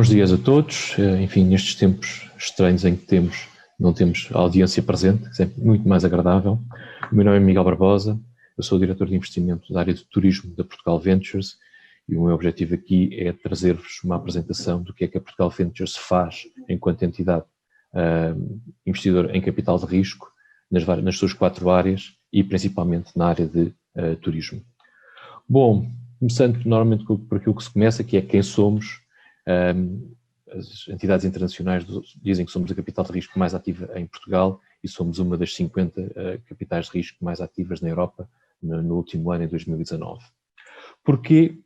Bons dias a todos. Enfim, nestes tempos estranhos em que não temos a audiência presente, sempre muito mais agradável. O meu nome é Miguel Barbosa, eu sou o diretor de investimento da área de turismo da Portugal Ventures e o meu objetivo aqui é trazer-vos uma apresentação do que é que a Portugal Ventures faz enquanto entidade investidora em capital de risco nas suas 4 áreas e principalmente na área de turismo. Bom, começando normalmente por aquilo que se começa, que é quem somos. As entidades internacionais dizem que somos a capital de risco mais ativa em Portugal e somos uma das 50 capitais de risco mais ativas na Europa no último ano, em 2019. Porquê?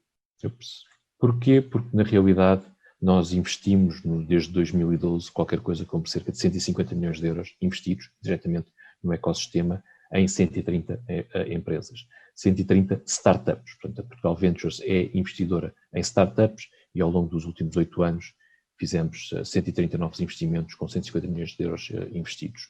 Porque na realidade nós investimos desde 2012 qualquer coisa como cerca de 150 milhões de euros investidos diretamente no ecossistema em 130 empresas, 130 startups. Portanto, a Portugal Ventures é investidora em startups e ao longo dos últimos 8 anos fizemos 130 novos investimentos com 150 milhões de euros investidos.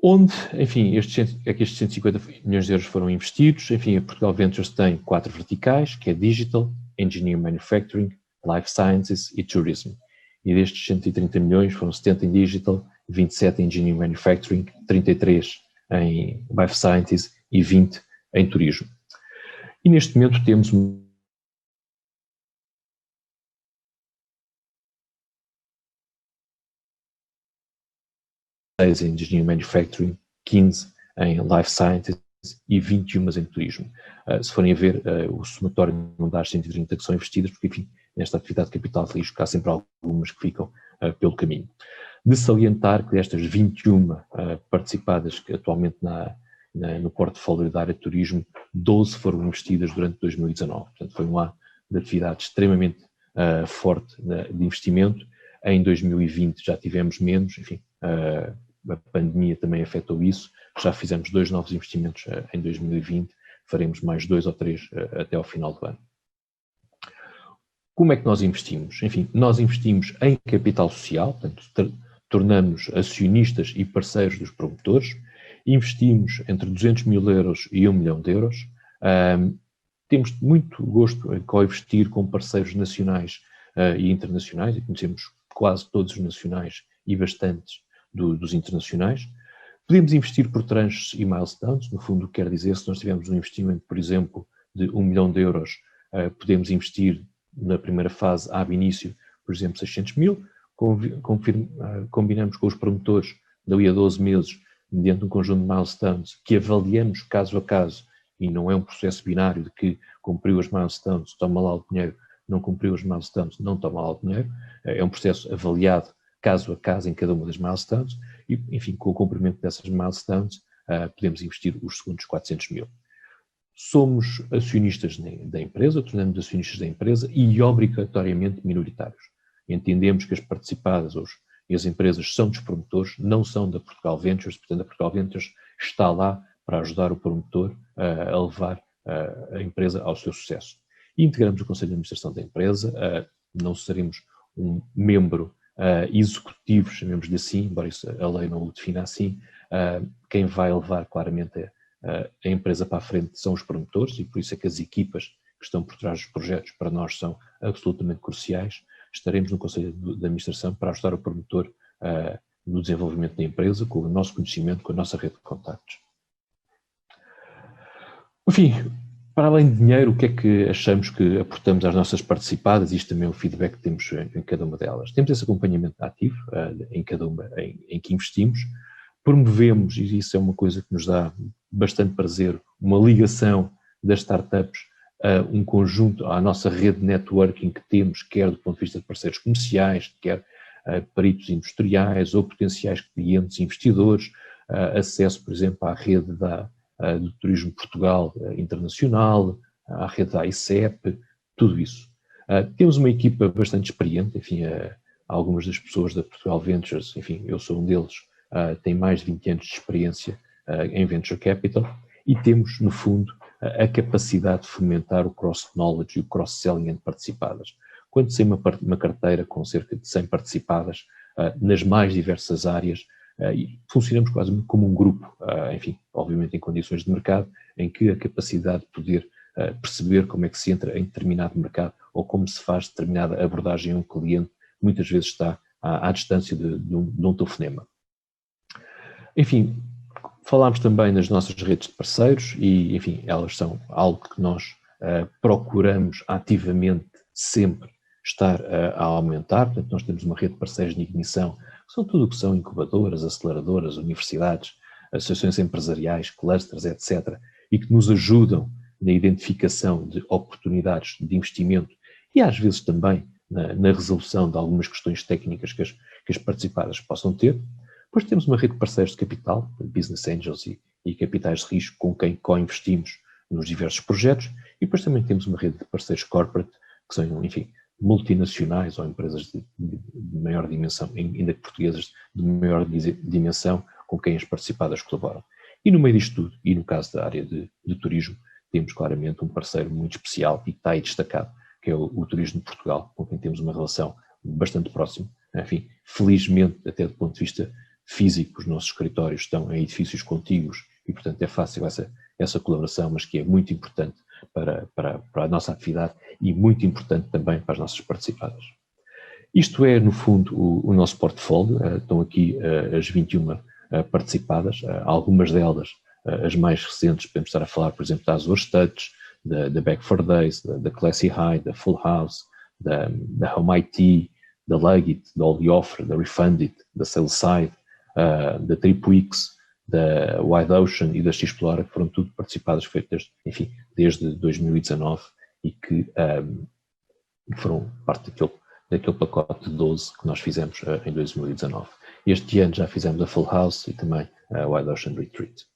Onde, enfim, estes 150 milhões de euros foram investidos? Enfim, a Portugal Ventures tem 4 verticais, que é Digital, Engineering Manufacturing, Life Sciences e Tourism. E destes 130 milhões foram 70 em Digital, 27 em Engineering Manufacturing, 33 em Life Sciences e 20 em Turismo. E neste momento temos em Engineering Manufacturing, 15 em Life Sciences e 21 em Turismo. Se forem a ver, o somatório não dá as 130 que são investidas, porque, enfim, nesta atividade de capital de risco há sempre algumas que ficam pelo caminho. De salientar que destas 21 participadas que atualmente no portfólio da área de turismo, 12 foram investidas durante 2019. Portanto, foi um ano de atividade extremamente forte de investimento. Em 2020 já tivemos menos, enfim, a pandemia também afetou isso. Já fizemos 2 novos investimentos em 2020, faremos mais 2 ou 3 até ao final do ano. Como é que nós investimos? Enfim, nós investimos em capital social, portanto, tornamos-nos acionistas e parceiros dos promotores, investimos entre 200 mil euros e 1 milhão de euros, temos muito gosto em co-investir com parceiros nacionais e internacionais, e conhecemos quase todos os nacionais e bastantes dos internacionais. Podemos investir por tranches e milestones, no fundo quer dizer, se nós tivermos um investimento, por exemplo, de 1 milhão de euros, podemos investir na primeira fase, ab início, por exemplo, 600 mil, combinamos com os promotores dali a 12 meses, mediante um conjunto de milestones, que avaliamos caso a caso, e não é um processo binário de que cumpriu as milestones, toma lá o dinheiro, não cumpriu as milestones, não toma lá o dinheiro, é um processo avaliado caso a caso em cada uma das milestones, e, enfim, com o cumprimento dessas milestones, podemos investir os segundos 400 mil. Somos acionistas da empresa, tornamos acionistas da empresa e obrigatoriamente minoritários. Entendemos que as participadas e as empresas são dos promotores, não são da Portugal Ventures, portanto a Portugal Ventures está lá para ajudar o promotor a levar a empresa ao seu sucesso. E integramos o Conselho de Administração da empresa, não seremos um membro executivo, chamemos-lhe assim, embora isso a lei não o defina assim, quem vai levar claramente a empresa para a frente são os promotores e por isso é que as equipas que estão por trás dos projetos para nós são absolutamente cruciais. Estaremos no Conselho de Administração para ajudar o promotor no desenvolvimento da empresa, com o nosso conhecimento, com a nossa rede de contactos. Enfim, para além de dinheiro, o que é que achamos que aportamos às nossas participadas? Isto também é o feedback que temos em cada uma delas. Temos esse acompanhamento ativo em cada uma em que investimos. Promovemos, e isso é uma coisa que nos dá bastante prazer, uma ligação das startups a um conjunto, à nossa rede de networking que temos, quer do ponto de vista de parceiros comerciais, quer peritos industriais ou potenciais clientes, investidores, acesso, por exemplo, à rede do Turismo Portugal Internacional, à rede da ICEP, tudo isso. Temos uma equipa bastante experiente, enfim, algumas das pessoas da Portugal Ventures, enfim, eu sou um deles, tem mais de 20 anos de experiência em Venture Capital e temos, no fundo, a capacidade de fomentar o cross-knowledge e o cross-selling entre participadas. Quando se tem uma carteira com cerca de 100 participadas nas mais diversas áreas, e funcionamos quase como um grupo, enfim, obviamente em condições de mercado, em que a capacidade de poder perceber como é que se entra em determinado mercado ou como se faz determinada abordagem a um cliente, muitas vezes está à distância de um telefonema. Enfim, falámos também das nossas redes de parceiros e, enfim, elas são algo que nós procuramos ativamente sempre estar a aumentar. Portanto, nós temos uma rede de parceiros de ignição, que são tudo o que são incubadoras, aceleradoras, universidades, associações empresariais, clusters, etc., e que nos ajudam na identificação de oportunidades de investimento e às vezes também na resolução de algumas questões técnicas que as participadas possam ter. Depois temos uma rede de parceiros de capital, business angels e capitais de risco com quem co-investimos nos diversos projetos, e depois também temos uma rede de parceiros corporate, que são, enfim, multinacionais ou empresas de maior dimensão, ainda que portuguesas de maior dimensão, com quem as participadas colaboram. E no meio disto tudo, e no caso da área de turismo, temos claramente um parceiro muito especial e que está aí destacado, que é o Turismo de Portugal, com quem temos uma relação bastante próxima. Enfim, felizmente, até do ponto de vista físico, os nossos escritórios estão em edifícios contíguos e, portanto, é fácil essa colaboração, mas que é muito importante para a nossa atividade e muito importante também para as nossas participadas. Isto é, no fundo, o nosso portfólio. Estão aqui as 21 participadas, algumas delas, as mais recentes, podemos estar a falar, por exemplo, da Azure Touch, da Back 4 Days, da Classy High, da Full House, da Home IT, da Leggit, da All The Offer, da Refundit, da Saleside, da TripWeeks, da Wide Ocean e da Xplora, que foram tudo participadas, feitas, enfim, desde 2019 e que foram parte daquele pacote de 12 que nós fizemos em 2019. Este ano já fizemos a Full House e também a Wide Ocean Retreat.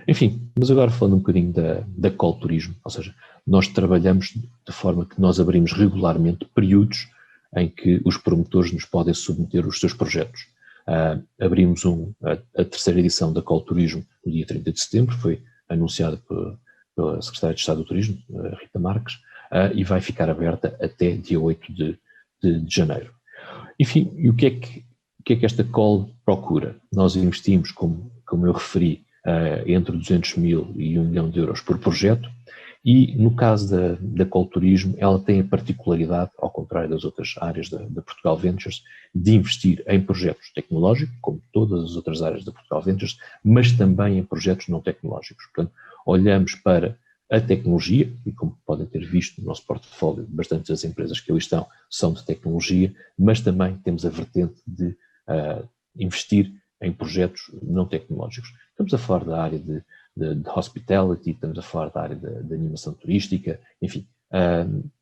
Enfim, mas agora falando um bocadinho da Call Turismo, ou seja, nós trabalhamos de forma que nós abrimos regularmente períodos em que os promotores nos podem submeter os seus projetos. Abrimos a terceira edição da Call Turismo no dia 30 de setembro, foi anunciada pela Secretária de Estado do Turismo, Rita Marques, e vai ficar aberta até dia 8 de janeiro. Enfim, e o que é que esta Call procura? Nós investimos, como eu referi, entre 200 mil e 1 milhão de euros por projeto, e no caso da Call Turismo, ela tem a particularidade, ao contrário das outras áreas da Portugal Ventures, de investir em projetos tecnológicos, como todas as outras áreas da Portugal Ventures, mas também em projetos não tecnológicos. Portanto, olhamos para a tecnologia, e como podem ter visto no nosso portfólio, bastantes das empresas que ali estão são de tecnologia, mas também temos a vertente de investir em projetos não tecnológicos. Estamos a falar da área de hospitality, estamos a falar da área de animação turística, enfim,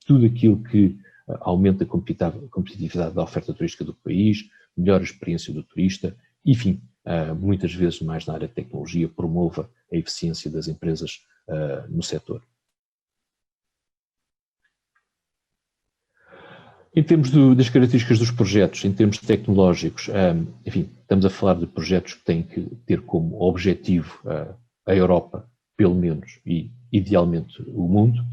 tudo aquilo que aumenta a competitividade da oferta turística do país, melhora a experiência do turista, enfim, muitas vezes mais na área de tecnologia, promova a eficiência das empresas no setor. Em termos das características dos projetos, em termos tecnológicos, enfim, estamos a falar de projetos que têm que ter como objetivo a Europa, pelo menos, e idealmente o mundo,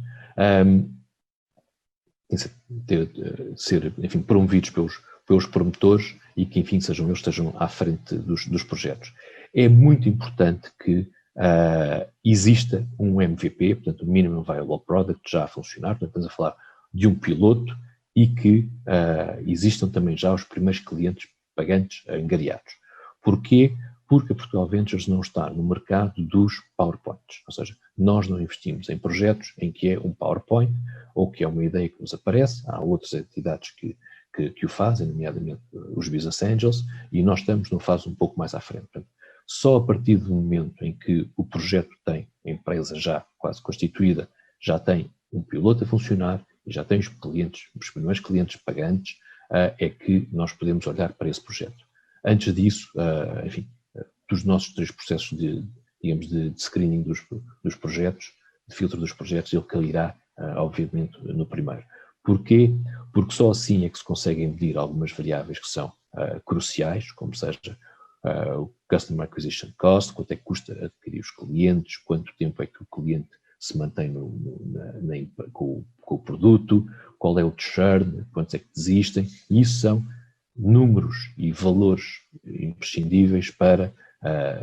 ser, enfim, promovidos pelos promotores e que, enfim, sejam eles estejam à frente dos projetos. É muito importante que exista um MVP, portanto, o Minimum Viable Product já a funcionar, portanto, estamos a falar de um piloto e que existam também já os primeiros clientes pagantes angariados. Porquê? Porque a Portugal Ventures não está no mercado dos PowerPoints, ou seja, nós não investimos em projetos em que é um PowerPoint ou que é uma ideia que nos aparece, há outras entidades que o fazem, nomeadamente os Business Angels, e nós estamos numa fase um pouco mais à frente. Portanto, só a partir do momento em que o projeto tem a empresa já quase constituída, já tem um piloto a funcionar e já tem os primeiros clientes pagantes, é que nós podemos olhar para esse projeto. Antes disso, enfim, dos nossos 3 processos de screening dos projetos, de filtro dos projetos, ele cairá, obviamente, no primeiro. Porquê? Porque só assim é que se conseguem medir algumas variáveis que são cruciais, como seja o Customer Acquisition Cost, quanto é que custa adquirir os clientes, quanto tempo é que o cliente se mantém com o produto, qual é o churn, quantos é que desistem, e isso são números e valores imprescindíveis para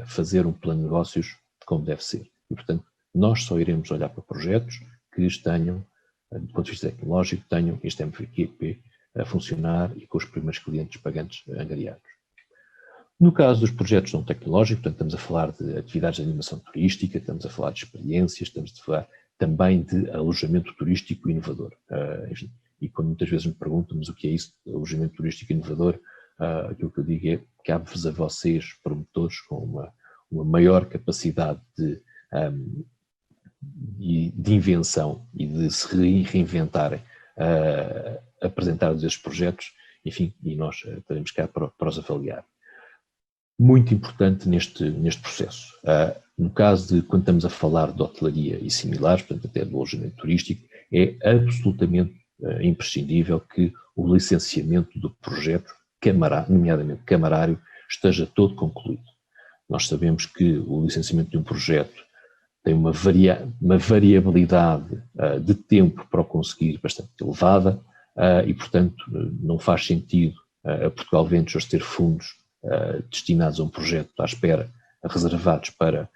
fazer um plano de negócios como deve ser. E, portanto, nós só iremos olhar para projetos que tenham do ponto de vista tecnológico, tenham este MVP a funcionar e com os primeiros clientes pagantes angariados. No caso dos projetos não tecnológicos, portanto, estamos a falar de atividades de animação turística, estamos a falar de experiências, estamos a falar também de alojamento turístico inovador. Enfim, e quando muitas vezes me perguntam, mas o que é isso, alojamento turístico inovador, aquilo que eu digo é, cabe-vos a vocês, promotores, com uma maior capacidade de invenção e de se reinventarem, apresentar esses projetos, enfim, e nós estaremos cá para os avaliar. Muito importante neste processo. No caso de quando estamos a falar de hotelaria e similares, portanto até do alojamento turístico, é absolutamente imprescindível que o licenciamento do projeto, nomeadamente camarário, esteja todo concluído. Nós sabemos que o licenciamento de um projeto tem uma variabilidade de tempo para o conseguir bastante elevada e, portanto, não faz sentido a Portugal Ventures ter fundos destinados a um projeto à espera, reservados para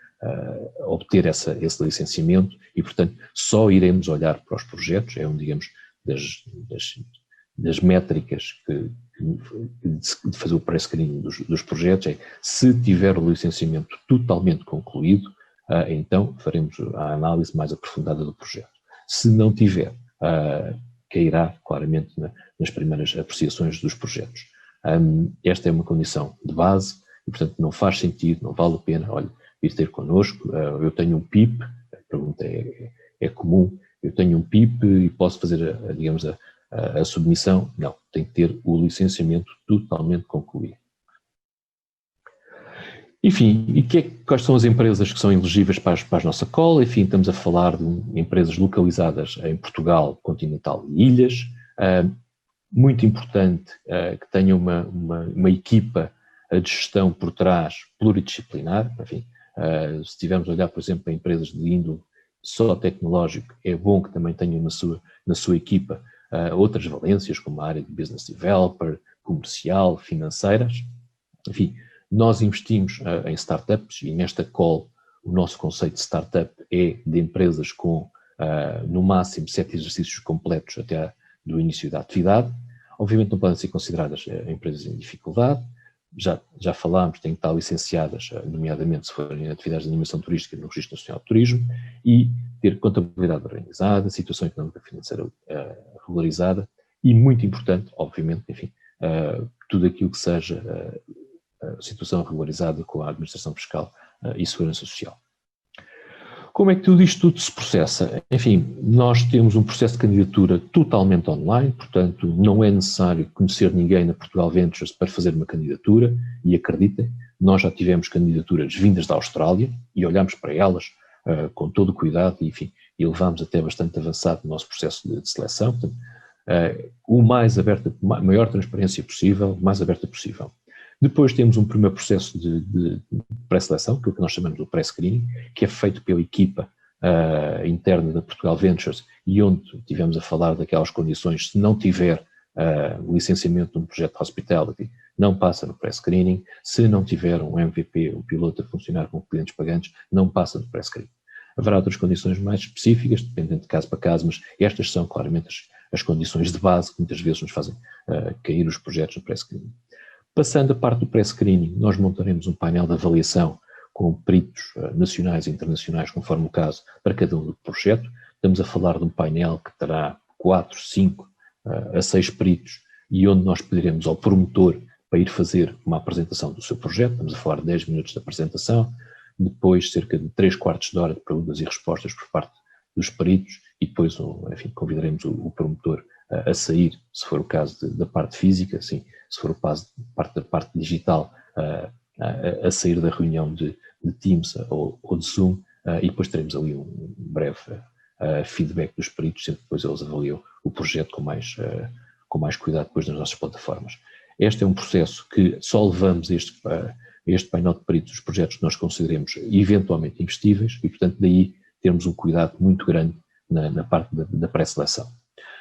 obter esse licenciamento e, portanto, só iremos olhar para os projetos, é digamos, das métricas de fazer o pré-screening dos projetos, é se tiver o licenciamento totalmente concluído, então faremos a análise mais aprofundada do projeto. Se não tiver, cairá claramente nas primeiras apreciações dos projetos. Esta é uma condição de base e, portanto, não faz sentido, não vale a pena, olha, vir ter connosco, eu tenho um PIP, a pergunta é comum, eu tenho um PIP e posso fazer, digamos, a submissão? Não, tem que ter o licenciamento totalmente concluído. Enfim, e quais são as empresas que são elegíveis para a nossa call? Enfim, estamos a falar de empresas localizadas em Portugal, continental e ilhas, muito importante que tenha uma equipa de gestão por trás pluridisciplinar. Enfim, se estivermos a olhar, por exemplo, para empresas de índole só tecnológico, é bom que também tenham na sua equipa outras valências, como a área de business developer, comercial, financeiras. Enfim, nós investimos em startups e nesta call o nosso conceito de startup é de empresas com no máximo 7 exercícios completos até do início da atividade. Obviamente não podem ser consideradas empresas em dificuldade, já falámos, têm que estar licenciadas, nomeadamente se forem atividades de animação turística no Registro Nacional de Turismo, e ter contabilidade organizada, situação económica financeira regularizada e, muito importante, obviamente, enfim, tudo aquilo que seja situação regularizada com a administração fiscal e segurança social. Como é que tudo isto se processa? Enfim, nós temos um processo de candidatura totalmente online, portanto não é necessário conhecer ninguém na Portugal Ventures para fazer uma candidatura e acreditem, nós já tivemos candidaturas vindas da Austrália e olhamos para elas com todo o cuidado e, enfim, e levámos até bastante avançado o nosso processo de seleção, portanto, o maior transparência possível, o mais aberta possível. Depois temos um primeiro processo de pré-seleção, que é o que nós chamamos de pré-screening, que é feito pela equipa interna da Portugal Ventures e onde tivemos a falar daquelas condições, se não tiver licenciamento de um projeto de hospitality, não passa no pré-screening, se não tiver um MVP, um piloto a funcionar com clientes pagantes, não passa no pré-screening. Haverá outras condições mais específicas, dependendo de caso para caso, mas estas são claramente as condições de base que muitas vezes nos fazem cair os projetos no pré-screening. Passando a parte do pré-screening, nós montaremos um painel de avaliação com peritos nacionais e internacionais, conforme o caso, para cada um do projeto. Estamos a falar de um painel que terá 4, 5 a 6 peritos e onde nós pediremos ao promotor para ir fazer uma apresentação do seu projeto. Estamos a falar de 10 minutos de apresentação, depois cerca de 3/4 de hora de perguntas e respostas por parte dos peritos e depois, enfim, convidaremos o promotor a sair, se for o caso da parte física, sim, se for o caso da parte digital, a sair da reunião de Teams ou de Zoom, e depois teremos ali um breve feedback dos peritos, sempre depois eles avaliam o projeto com mais cuidado depois nas nossas plataformas. Este é um processo que só levamos este painel de peritos dos projetos que nós consideremos eventualmente investíveis e, portanto, daí termos um cuidado muito grande na parte da pré-seleção,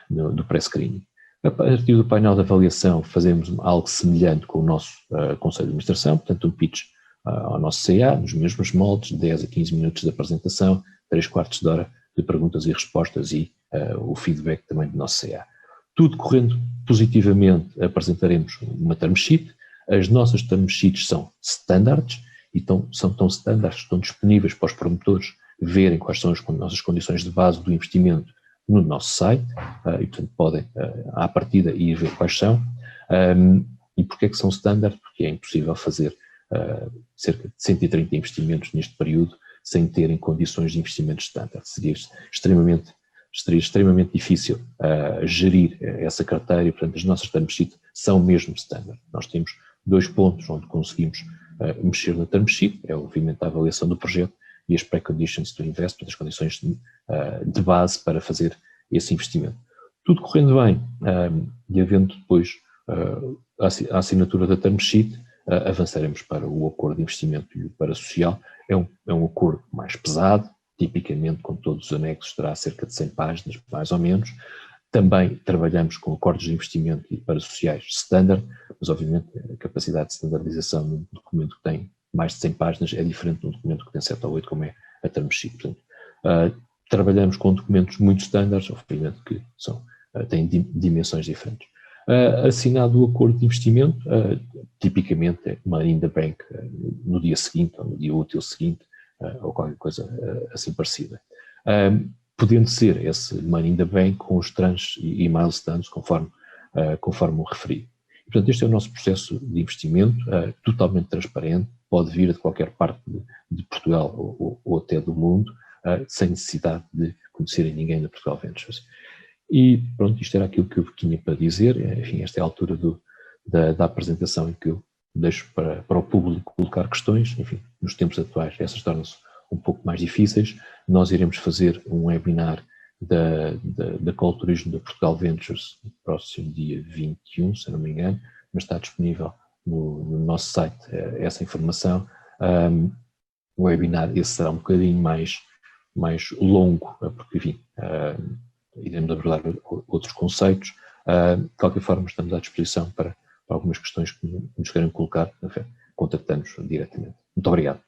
do pré-screening. A partir do painel de avaliação fazemos algo semelhante com o nosso Conselho de Administração, portanto um pitch ao nosso CA, nos mesmos moldes, 10 a 15 minutos de apresentação, 3/4 de hora de perguntas e respostas e o feedback também do nosso CA. Tudo correndo positivamente, apresentaremos uma term sheet. As nossas term sheets são standards, então são tão standards que estão disponíveis para os promotores verem quais são as nossas condições de base do investimento no nosso site, e portanto podem, à partida, ir ver quais são. E porquê é que são standard? Porque é impossível fazer cerca de 130 investimentos neste período sem terem condições de investimento standard. Seria extremamente difícil gerir essa carteira e, portanto, as nossas term sheet são mesmo standard. Nós temos 2 pontos onde conseguimos mexer na term sheet, é obviamente a avaliação do projeto e as preconditions to invest, as condições de base para fazer esse investimento. Tudo correndo bem, e havendo depois a assinatura da term sheet, avançaremos para o acordo de investimento e para social. É um acordo mais pesado, tipicamente com todos os anexos terá cerca de 100 páginas, mais ou menos. Também trabalhamos com acordos de investimento e para sociais standard, mas obviamente a capacidade de standardização num documento que tem mais de 100 páginas é diferente de um documento que tem 7 ou 8, como é a term sheet. Portanto, trabalhamos com documentos muito standards, obviamente que têm dimensões diferentes. Assinado o acordo de investimento, tipicamente é money in the bank no dia seguinte ou no dia útil seguinte, ou qualquer coisa assim parecida. Podendo ser esse money in the bank com os tranches e milestones conforme o referi. E, portanto, este é o nosso processo de investimento, totalmente transparente, pode vir de qualquer parte de Portugal ou até do mundo, sem necessidade de conhecerem ninguém da Portugal Ventures. E pronto, isto era aquilo que eu tinha para dizer. Enfim, esta é a altura da apresentação em que eu deixo para o público colocar questões. Enfim, nos tempos atuais essas tornam-se um pouco mais difíceis. Nós iremos fazer um webinar da Call Turismo da Portugal Ventures no próximo dia 21, se não me engano, mas está disponível no nosso site essa informação. O webinar esse será um bocadinho mais longo, porque enfim, iremos abordar outros conceitos. De qualquer forma, estamos à disposição para algumas questões que nos queiram colocar, contactando-nos diretamente. Muito obrigado.